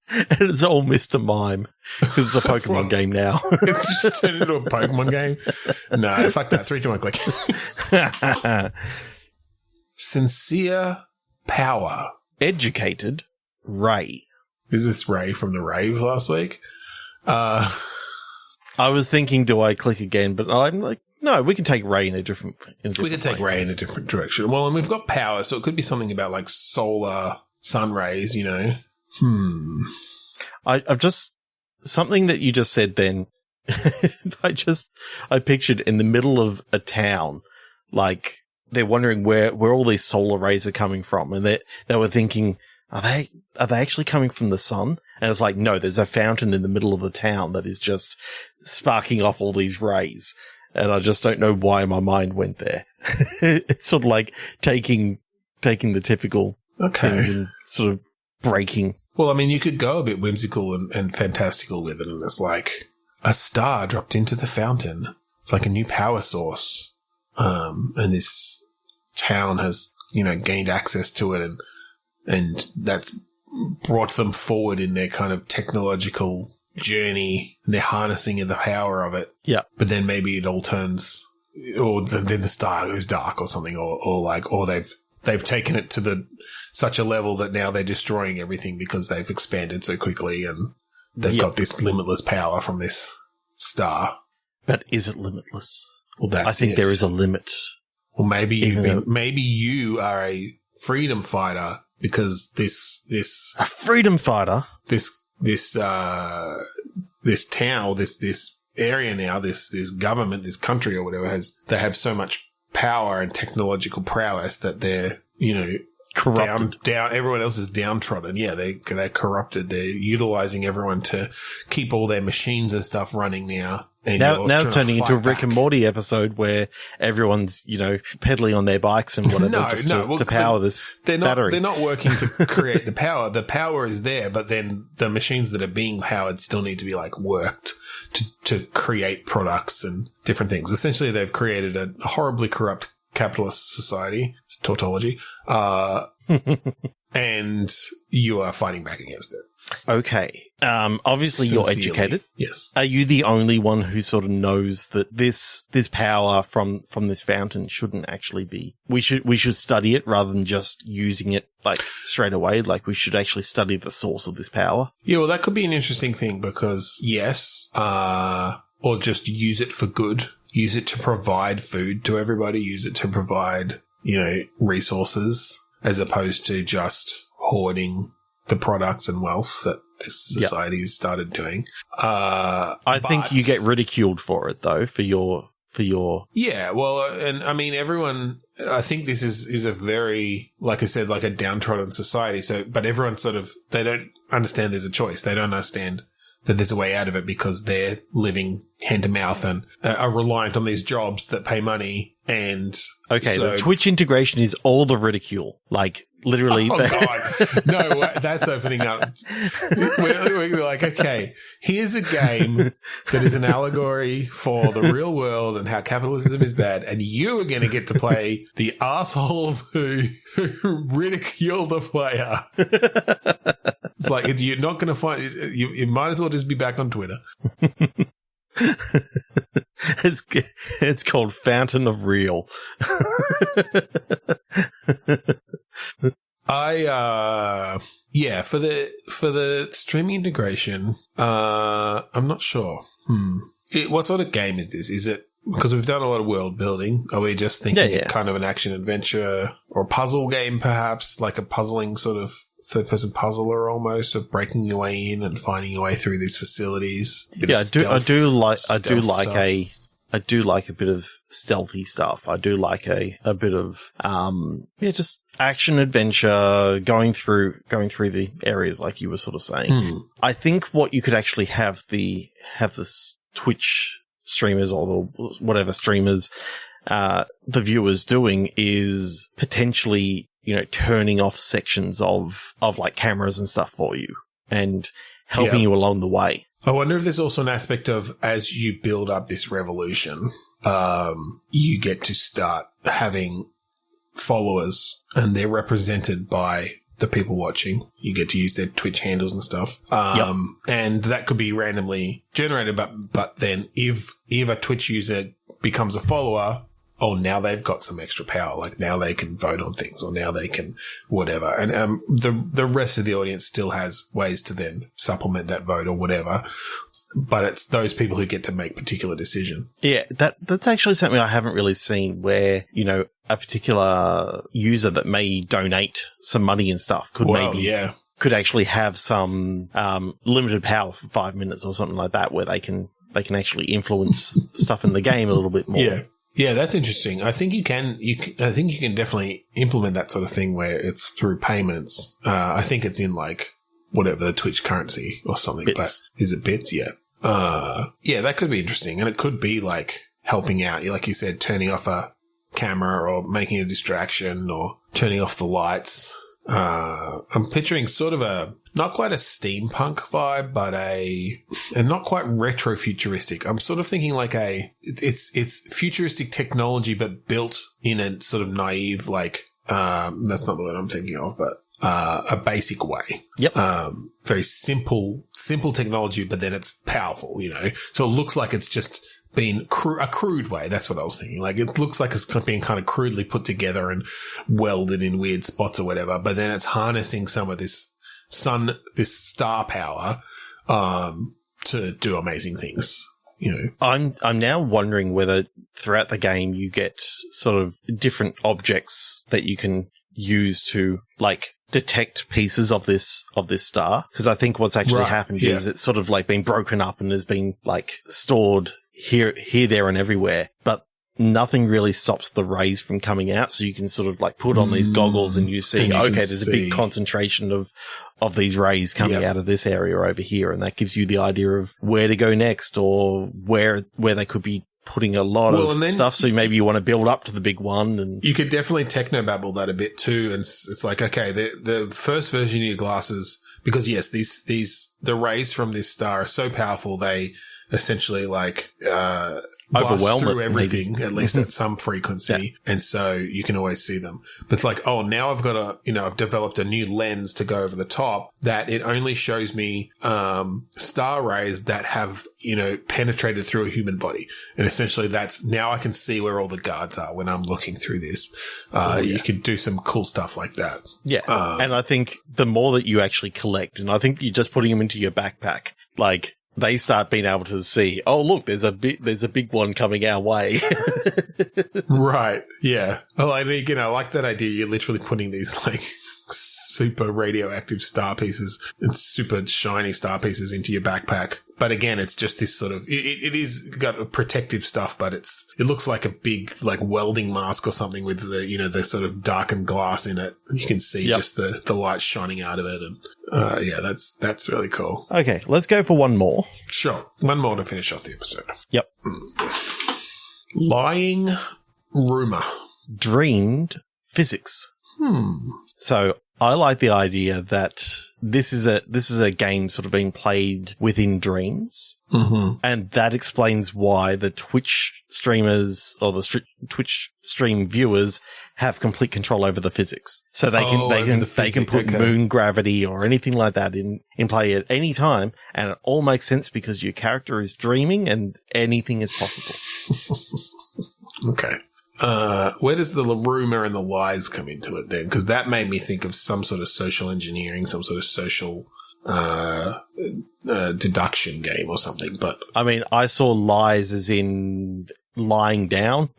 And it's all Mr. Mime because it's a Pokemon game now. It's just turned into a Pokemon game. No, fuck that. 3, 2, 1, click. Sincere power. Educated Ray. Is this Ray from the rave last week? I was thinking, do I click again? But I'm like, no, we can take Ray in a different we can take Ray in a different direction. Well, and we've got power, so it could be something about like solar sun rays, I've just, something that you just said then, I pictured in the middle of a town, like they're wondering where all these solar rays are coming from. And they were thinking, are they actually coming from the sun? And it's like, no, there's a fountain in the middle of the town that is just sparking off all these rays. And I just don't know why my mind went there. It's sort of like taking the typical things and sort of breaking. Well, I mean, you could go a bit whimsical and fantastical with it. And it's like a star dropped into the fountain. It's like a new power source. And this town has, gained access to it. And that's brought them forward in their kind of technological journey. They're harnessing the power of it. Yeah. But then maybe it all turns, or then the star goes dark or something, or they've taken it to such a level that now they're destroying everything because they've expanded so quickly and they've got this limitless power from this star. But is it limitless? Well, I think there is a limit. Well, maybe you are a freedom fighter because a freedom fighter. This town, this area now, this government, this country or whatever they have so much power and technological prowess that they're, corrupted. Down. Everyone else is downtrodden. Yeah, they're corrupted. They're utilizing everyone to keep all their machines and stuff running now. And now it's turning into a Rick and Morty episode where everyone's, pedaling on their bikes and whatever to power this battery. They're not working to create the power. The power is there, but then the machines that are being powered still need to be worked to create products and different things. Essentially, they've created a horribly corrupt capitalist society. It's a tautology. And you are fighting back against it. Okay. Obviously you're educated. Yes. Are you the only one who sort of knows that this power from this fountain shouldn't actually be? We should study it rather than just using it straight away. We should actually study the source of this power. Yeah, well, that could be an interesting thing because yes, or just use it for good. Use it to provide food to everybody. Use it to provide, resources as opposed to just hoarding the products and wealth that this society has started doing. I think you get ridiculed for it, though, for your. Yeah, well, and I mean, everyone, I think this is a very, like I said, like a downtrodden society. So, but everyone they don't understand there's a choice. They don't understand that there's a way out of it because they're living hand to mouth and are reliant on these jobs that pay money. And okay, the Twitch integration is all the ridicule. Like, literally. Oh, God. No, that's opening up. We're like, okay, here's a game that is an allegory for the real world and how capitalism is bad. And you are going to get to play the assholes who ridicule the player. It's like, you're not going to find, you might as well just be back on Twitter. It's called Fountain of Real. For the streaming integration, I'm not sure. What sort of game is this? Is it, because we've done a lot of world building, are we just thinking kind of an action adventure or puzzle game, perhaps, like a puzzling sort of third-person puzzler almost, of breaking your way in and finding your way through these facilities? I do like a bit of stealthy stuff. I do like a bit of just action adventure, going through the areas like you were sort of saying. I think what you could actually have the Twitch streamers or the whatever streamers, the viewers doing is potentially, turning off sections of like cameras and stuff for you and helping you along the way. I wonder if there's also an aspect of, as you build up this revolution, you get to start having followers and they're represented by the people watching. You get to use their Twitch handles and stuff. And that could be randomly generated, but then if a Twitch user becomes a follower, now they've got some extra power. Like, now they can vote on things, or now they can whatever. And the rest of the audience still has ways to then supplement that vote or whatever. But it's those people who get to make particular decision. Yeah, that's actually something I haven't really seen, where, a particular user that may donate some money and stuff could actually have some limited power for 5 minutes or something like that, where they can actually influence stuff in the game a little bit more. Yeah. Yeah, that's interesting. I think you can definitely implement that sort of thing where it's through payments. I think it's in like whatever the Twitch currency or something. Bits. But is it bits? Yeah. That could be interesting. And it could be like helping out. Like you said, turning off a camera or making a distraction or turning off the lights. I'm picturing sort of not quite a steampunk vibe, but and not quite retro futuristic. I'm sort of thinking like it's futuristic technology, but built in a sort of naive, like, that's not the word I'm thinking of, but, a basic way. Yep. Very simple technology, but then it's powerful, so it looks like it's just been a crude way. That's what I was thinking. Like, it looks like it's being kind of crudely put together and welded in weird spots or whatever, but then it's harnessing some of this star power, to do amazing things. I'm now wondering whether throughout the game you get sort of different objects that you can use to, like, detect pieces of this star. Because I think what's actually happened is it's sort of like been broken up and has been like stored here, there, and everywhere. But nothing really stops the rays from coming out. So you can sort of like put on these goggles and you see, there's a big concentration of these rays coming out of this area over here. And that gives you the idea of where to go next, or where they could be putting a lot of stuff. So maybe you want to build up to the big one. And you could definitely technobabble that a bit too. And it's like, okay, the first version of your glasses, because yes, the rays from this star are so powerful, they essentially like, overwhelm through everything, at least at some frequency. And so you can always see them. But it's like, now I've got I've developed a new lens to go over the top that it only shows me, star rays that have, penetrated through a human body. And essentially now I can see where all the guards are when I'm looking through this. You could do some cool stuff like that. Yeah. And I think the more that you actually collect, and I think you're just putting them into your backpack, like, they start being able to see, look, there's a big one coming our way. Right. Yeah. Well, I like that idea. You're literally putting these like super radioactive star pieces and super shiny star pieces into your backpack. But again, it's just this sort of, it is got a protective stuff, but it looks like a big, like, welding mask or something with the, you know, the sort of darkened glass in it. You can see just the light shining out of it. And, yeah, that's really cool. Okay, let's go for one more. Sure. One more to finish off the episode. Yep. Lying rumor. Dreamed physics. So I like the idea that this is a game sort of being played within dreams. And that explains why the Twitch streamers or the Twitch stream viewers have complete control over the physics. So they can put moon gravity or anything like that in play at any time, and it all makes sense because your character is dreaming and anything is possible. Okay. Where does the rumor and the lies come into it then? Because that made me think of some sort of social engineering, some sort of social deduction game or something. But I mean, I saw lies as in lying down.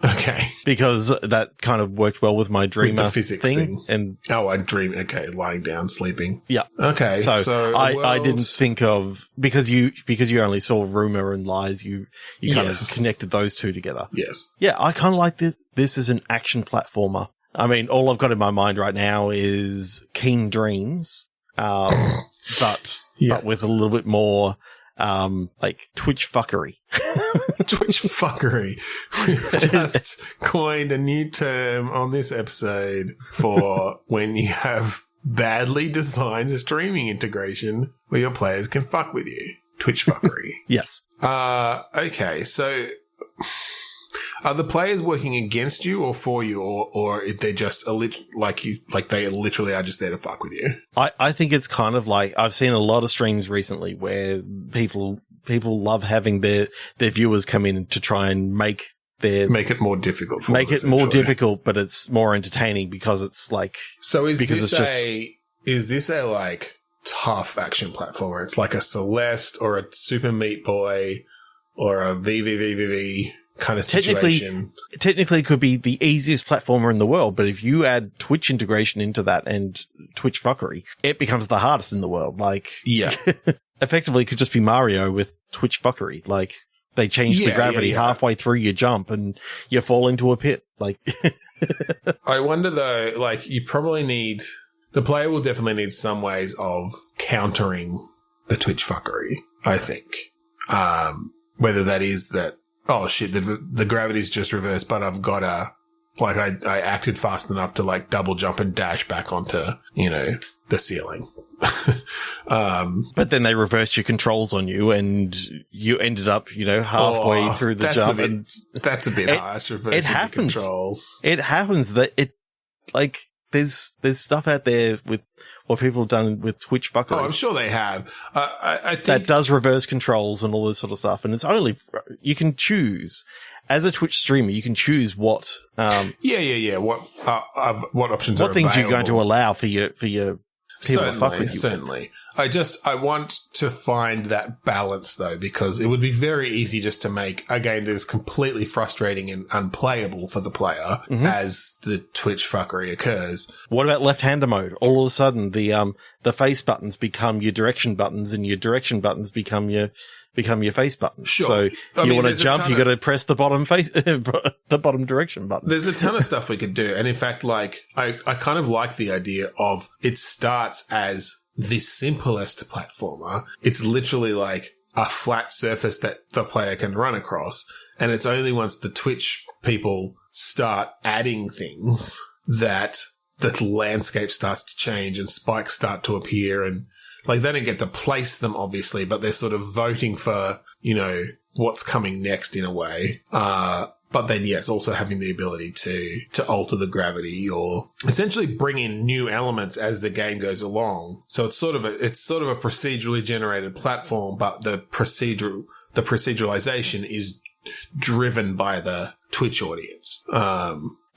Okay. Because that kind of worked well with my dreamer with the physics thing. And I dream. Okay, lying down, sleeping. Yeah. Okay. So I didn't think of, because you only saw rumor and lies, you kind of connected those two together. Yes. Yeah, I kind of like this as an action platformer. I mean, all I've got in my mind right now is Keen Dreams, but with a little bit more like Twitch fuckery. Twitch fuckery. We've just coined a new term on this episode for when you have badly designed streaming integration where your players can fuck with you. Twitch fuckery. Yes. Okay, so are the players working against you or for you, or they're just they literally are just there to fuck with you? I think it's kind of like, I've seen a lot of streams recently where people love having their viewers come in to try and make it more difficult for make it more difficult, but it's more entertaining because it's like, so is this a like tough action platformer? It's like a Celeste or a Super Meat Boy or a VVVVV kind of situation. Technically it could be the easiest platformer in the world, but if you add Twitch integration into that and Twitch fuckery, it becomes the hardest in the world. Like, yeah. Effectively it could just be Mario with Twitch fucking. Like, they change the gravity halfway through your jump and you fall into a pit. Like, I wonder though, like, the player will definitely need some ways of countering the Twitch fuckery, I think. Whether that is that, oh shit, the gravity's just reversed, but I've got I acted fast enough to like double jump and dash back onto, the ceiling. But then they reversed your controls on you and you ended up, halfway through the jump. That's a bit harsh. It happens. Controls. It happens that there's stuff out there with what people have done with Twitch fuckery. Oh, I'm sure they have. I think that does reverse controls and all this sort of stuff. And it's only, you can choose as a Twitch streamer, you can choose what, What options what are things available. you're going to allow for your people to fuck with you. Certainly. I want to find that balance though, because it would be very easy just to make a game that is completely frustrating and unplayable for the player as the Twitch fuckery occurs. What about left-hander mode? All of a sudden, the face buttons become your direction buttons, and your direction buttons become your face buttons. Sure. So you want to jump, you got to press the bottom the bottom direction button. There's a ton of stuff we could do, and in fact, like I kind of like the idea of it starts as the simplest platformer. It's literally like a flat surface that the player can run across, and it's only once the Twitch people start adding things that the landscape starts to change and spikes start to appear, and like they don't get to place them obviously, but they're sort of voting for, what's coming next in a way. But then, yes, also having the ability to alter the gravity or essentially bring in new elements as the game goes along. So it's sort of a procedurally generated platform, but the proceduralization is driven by the Twitch audience.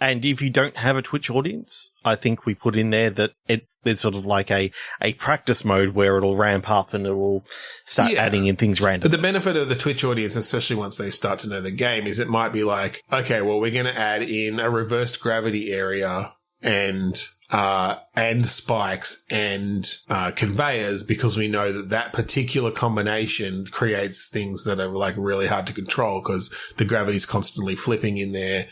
And if you don't have a Twitch audience, I think we put in there that it's sort of like a practice mode where it'll ramp up and it will start adding in things randomly. But the benefit of the Twitch audience, especially once they start to know the game, is it might be like, okay, well, we're going to add in a reversed gravity area and spikes and conveyors, because we know that particular combination creates things that are like really hard to control because the gravity's constantly flipping in there,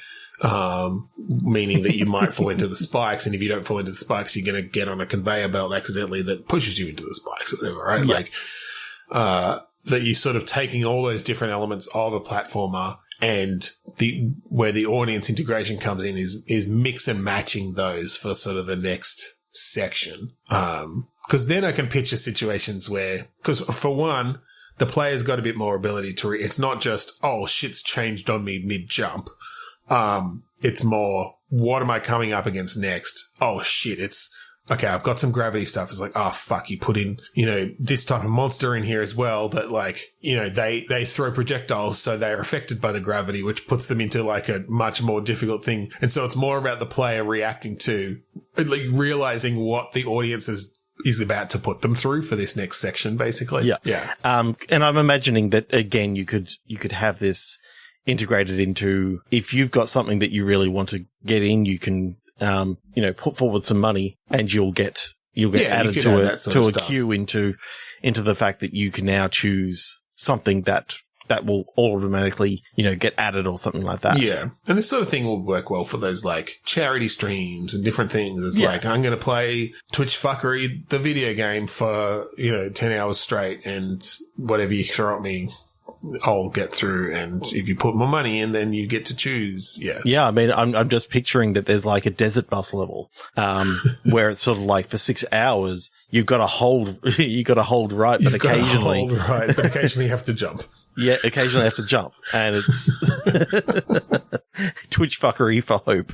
meaning that you might fall into the spikes, and if you don't fall into the spikes, you're going to get on a conveyor belt accidentally that pushes you into the spikes or whatever, right? Yeah. That you're sort of taking all those different elements of a platformer, and where the audience integration comes in is mix and matching those for sort of the next section. Because then I can picture situations where, because for one, the player's got a bit more ability to it's not just, oh, shit's changed on me mid-jump. It's more, what am I coming up against next? Oh, shit, it's, okay, I've got some gravity stuff. It's like, oh, fuck, you put in, this type of monster in here as well that, like, they throw projectiles, so they're affected by the gravity, which puts them into, like, a much more difficult thing. And so it's more about the player reacting to, like, realizing what the audience is about to put them through for this next section, basically. Yeah. Yeah. And I'm imagining that, again, you could have this integrated into, if you've got something that you really want to get in, you can, put forward some money and you'll get added to a queue into the fact that you can now choose something that will automatically, get added or something like that. Yeah. And this sort of thing will work well for those like charity streams and different things. It's like, I'm going to play Twitch Fuckery, the video game for, 10 hours straight, and whatever you throw at me, I'll get through, and if you put more money in, then you get to choose. Yeah. Yeah, I mean, I'm just picturing that there's like a desert bus level, where it's sort of like for 6 hours, you've got to hold right, but occasionally you have to jump. Yeah, occasionally have to jump, and it's Twitch Fuckery for hope.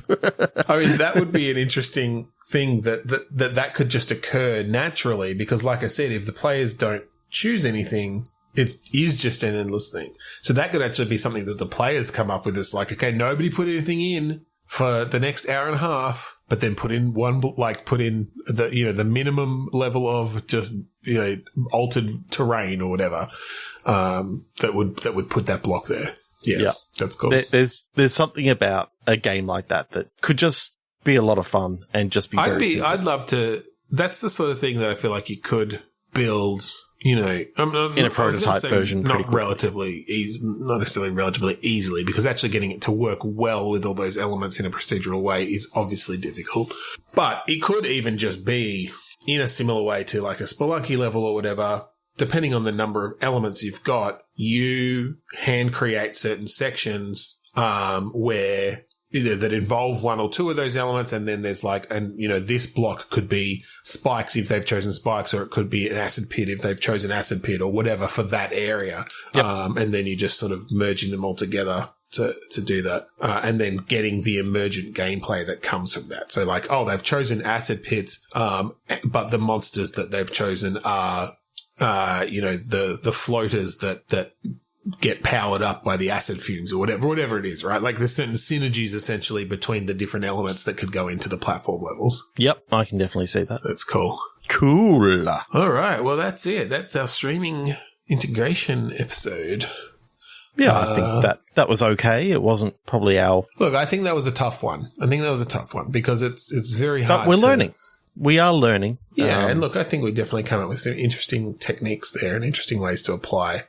I mean, that would be an interesting thing that could just occur naturally, because like I said, if the players don't choose anything, it is just an endless thing. So that could actually be something that the players come up with. It's like, okay, nobody put anything in for the next hour and a half, but then put in the minimum level of just, altered terrain or whatever, that would put that block there. Yeah. That's cool. There's something about a game like that could just be a lot of fun and just be simple. I'd love to, that's the sort of thing that I feel like you could build, in a prototype version, not necessarily relatively easily, because actually getting it to work well with all those elements in a procedural way is obviously difficult. But it could even just be in a similar way to like a Spelunky level or whatever. Depending on the number of elements you've got, you hand create certain sections where either that involve one or two of those elements, and then there's like, this block could be spikes if they've chosen spikes, or it could be an acid pit if they've chosen acid pit, or whatever for that area. Yep. And then you just sort of merging them all together to do that. And then getting the emergent gameplay that comes from that. So like, oh, they've chosen acid pits, but the monsters that they've chosen are, the floaters that get powered up by the acid fumes or whatever it is, right? Like there's certain synergies essentially between the different elements that could go into the platform levels. Yep, I can definitely see that. That's cool. Cool. All right, well that's it. That's our streaming integration episode. Yeah, I think that was okay. It wasn't probably our... Look, I think that was a tough one. Because it's very hard. But we're learning. We are learning. Yeah, and look, I think we definitely come up with some interesting techniques there and interesting ways to apply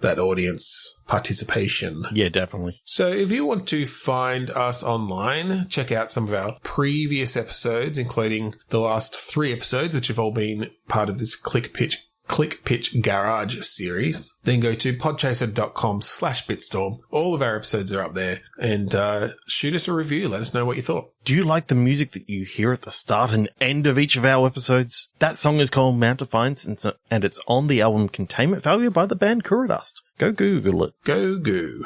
that audience participation. Yeah, definitely. So if you want to find us online, check out some of our previous episodes, including the last 3 episodes, which have all been part of this Click Pitch Garage series. Then go to podchaser.com/bitstorm. All of our episodes are up there, and shoot us a review. Let us know what you thought. Do you like the music that you hear at the start and end of each of our episodes? That song is called Mount Defiance, and it's on the album Containment Failure by the band Kuradust. Go Google it. Go Google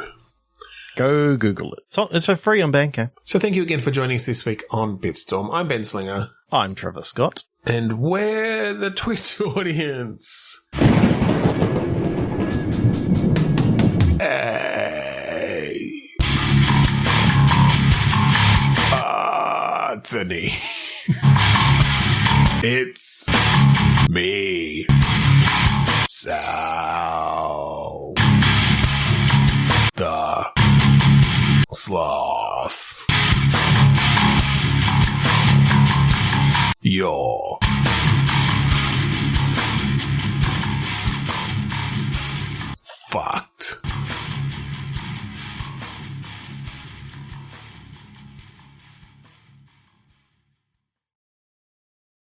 it. So it's for free on Bandcamp. So thank you again for joining us this week on Bitstorm. I'm Ben Slinger. I'm Trevor Scott. And we're the Twitch audience. Hey. Anthony. It's me. Sal. The Sloth. you're fucked.